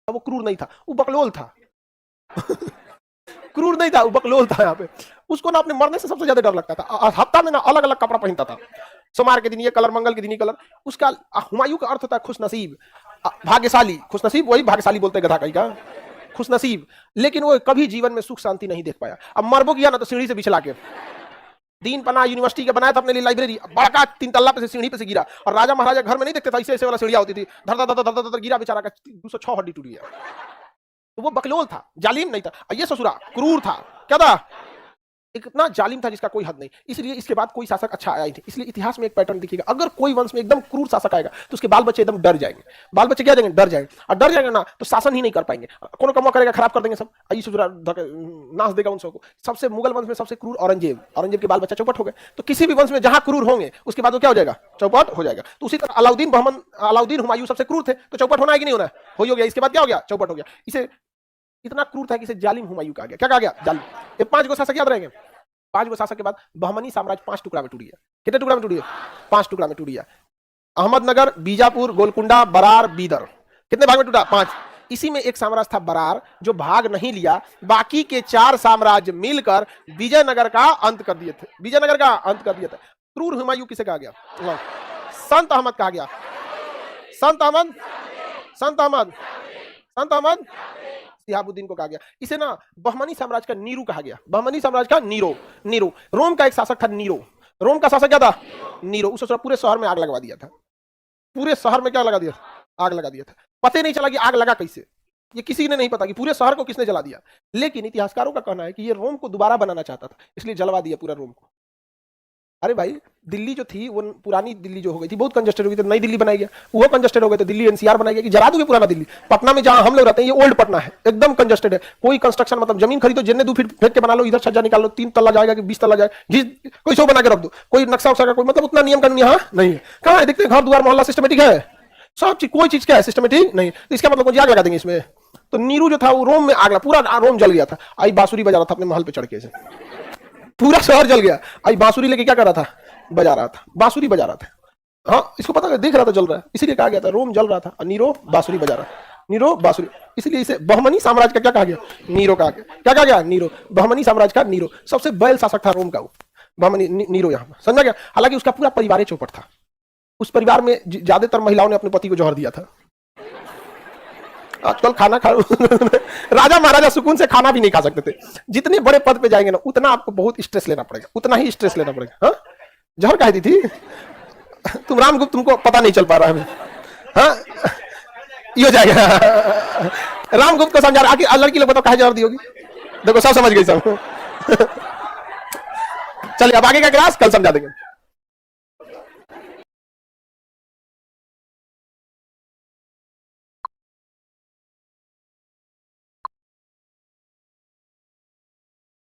वो क्रूर नहीं था, वो बकलोल था। क्रूर नहीं था, वो बकलोल था। यहाँ पे उसको ना अपने मरने से सबसे ज्यादा डर लगता था। हफ्ता में ना अलग अलग कपड़ा पहनता था, सोमवार के दिन ये कलर, मंगल के दिन ये कलर। उसका हुमायूं का अर्थ होता है खुशनसीब, भाग्यशाली। खुशनसीब वही भाग्यशाली बोलते गधा कहीं का, खुशनसीब। लेकिन वो कभी जीवन में सुख शांति नहीं देख पाया। अब मरबो किया ना तो सीढ़ी से बिछला के, दीन पना यूनिवर्सिटी का बनाया था अपने लिए लाइब्रेरी, बड़का 3 तल्ला पे से सीढ़ी पे से गिरा। और राजा महाराजा घर में नहीं देखते थे, ऐसे ऐसे वाला सीढ़ियां होती थी, धर धर धर धर धर गिरा बेचारा का 206 हड्डी टूट गया। तो वो बकलोल था, जालिम नहीं था। ये ससुरा क्रूर था। क्या था? इतना जालिम था जिसका कोई हद नहीं। इसलिए इसके बाद कोई शासक अच्छा आया ही नहीं। इसलिए इतिहास में एक पैटर्न दिखेगा, अगर कोई वंश में एकदम क्रूर शासक आएगा तो उसके बाल बच्चे एकदम डर जाएंगे। बाल बच्चे क्या जाएंगे? डर जाएंगे। और डर जाएंगे ना तो शासन ही नहीं कर पाएंगे, कौन कमा करेगा, खराब कर देंगे सब, नाश देगा उन सबको। सबसे मुगल वंश में सबसे क्रूर औरंगजेब, औरंगजेब के बाल बच्चा चौपट हो गए। तो किसी भी वंश में जहां क्रूर होंगे उसके बाद वो क्या हो जाएगा? चौपट हो जाएगा। तो उसी तरह अलाउद्दीन हुमायूं सबसे क्रूर थे, तो चौपट होना है कि नहीं होना? हो गया। इसके बाद क्या हो गया? चौपट हो गया। इसे इतना क्रूर था कि इसे जालिम हुमायूं कहा गया। क्या कहा गया? जालिम। ये 5 गो शासक याद रहेंगे। 5 गो शासक के बाद बहमनी साम्राज्य 5 टुकड़ा में टूट गया। कितने टुकड़ा में टूट गया? 5 टुकड़ा में टूट गया। अहमदनगर, बीजापुर, गोलकुंडा, बरार, बीदर, कितने भाग में टूटा? 5। इसी में एक साम्राज्य था बरार जो भाग नहीं लिया। बाकी के 4 साम्राज्य मिलकर विजयनगर का अंत कर दिए थे। विजयनगर का अंत कर दिया था। क्रूर हुमायूं किसे कहा गया? संत अहमद कहा गया। संत अहमद, संत अहमद, संत अहमद शिहाबुद्दीन को कहा गया। इसे ना बहमनी साम्राज्य का नीरू कहा गया। बहमनी साम्राज्य का नीरो। नीरो रोम का एक शासक था। नीरो, रोम का शासक क्या था? नीरो। उसने पूरे शहर में आग लगवा दिया था। पूरे शहर में क्या लगा दिया? आग लगा दिया था। पता नहीं चला कि आग लगा कैसे, ये किसी ने नहीं पता कि पूरे शहर को किसने जला दिया। लेकिन इतिहासकारों का कहना है कि ये रोम को दोबारा बनाना चाहता था, इसलिए जलवा दिया पूरा रोम को। अरे भाई, दिल्ली जो थी वो पुरानी दिल्ली जो हो गई थी बहुत कंजस्टेड हो गई, तो नई दिल्ली बनाई गया, वो कंजस्टेड हो गए, तो दिल्ली एनसीआर बनाई गया कि जला दोगे पुराना दिल्ली। पटना में जहां हम लोग रहते हैं ये ओल्ड पटना है, एकदम कंजस्टेड है। कोई कंस्ट्रक्शन, मतलब जमीन खरीदो, जितने 2 फीट फेंक के बना लो, इधर छज्जा निकाल लो, 3 तल्ला जाएगा कि 20 तल्ला जाएगा, कोई 100 बना के रख दो, कोई नक्शा उक्सा का कोई मतलब उतना नियम कानून यहाँ नहीं है। कहाँ है? देखते हैं घर द्वार मोहल्ला सिस्टमेटिक है, सब चीज, कोई चीज क्या है सिस्टमेटिक नहीं। तो इसका मतलब आग लगा देंगे इसमें। तो नीरू जो था वो रोम में आग लगा, पूरा रोम जल गया था। आई बांसुरी बजा रहा था अपने महल पे चढ़ के, पूरा शहर जल गया। आई बांसुरी लेके क्या कर रहा था? बजा रहा था, बांसुरी बजा रहा था। हाँ, इसको पता, देख रहा था जल रहा है, इसीलिए कहा गया था रोम जल रहा था। नीरो बांसुरी बजा रहा, नीरो बांसुरी, इसलिए इसे बहमनी साम्राज्य का क्या कहा गया? नीरो कहा गया। क्या कहा गया? नीरो। बहमनी साम्राज्य का नीरो सबसे बैल शासक था रोम का, वो बहमनी नीरो। यहाँ समझा गया? हालांकि उसका पूरा परिवार चौपट था। उस परिवार में ज्यादातर महिलाओं ने अपने पति को जहर दिया था। आजकल खाना खा राजा महाराजा सुकून से खाना भी नहीं खा सकते थे। जितने बड़े पद पे जाएंगे ना उतना आपको बहुत स्ट्रेस लेना पड़ेगा, उतना ही स्ट्रेस लेना पड़ेगा। हाँ, जहर कह दी थी तुम रामगुप्त, तुमको पता नहीं चल पा रहा है। हाँ, ये हो जाएगा। रामगुप्त को समझा रहा, लड़की लोग बताओ कहा जहर दी होगी? देखो सब समझ गई सब। चलिए अब आगे का क्लास कल समझा देंगे।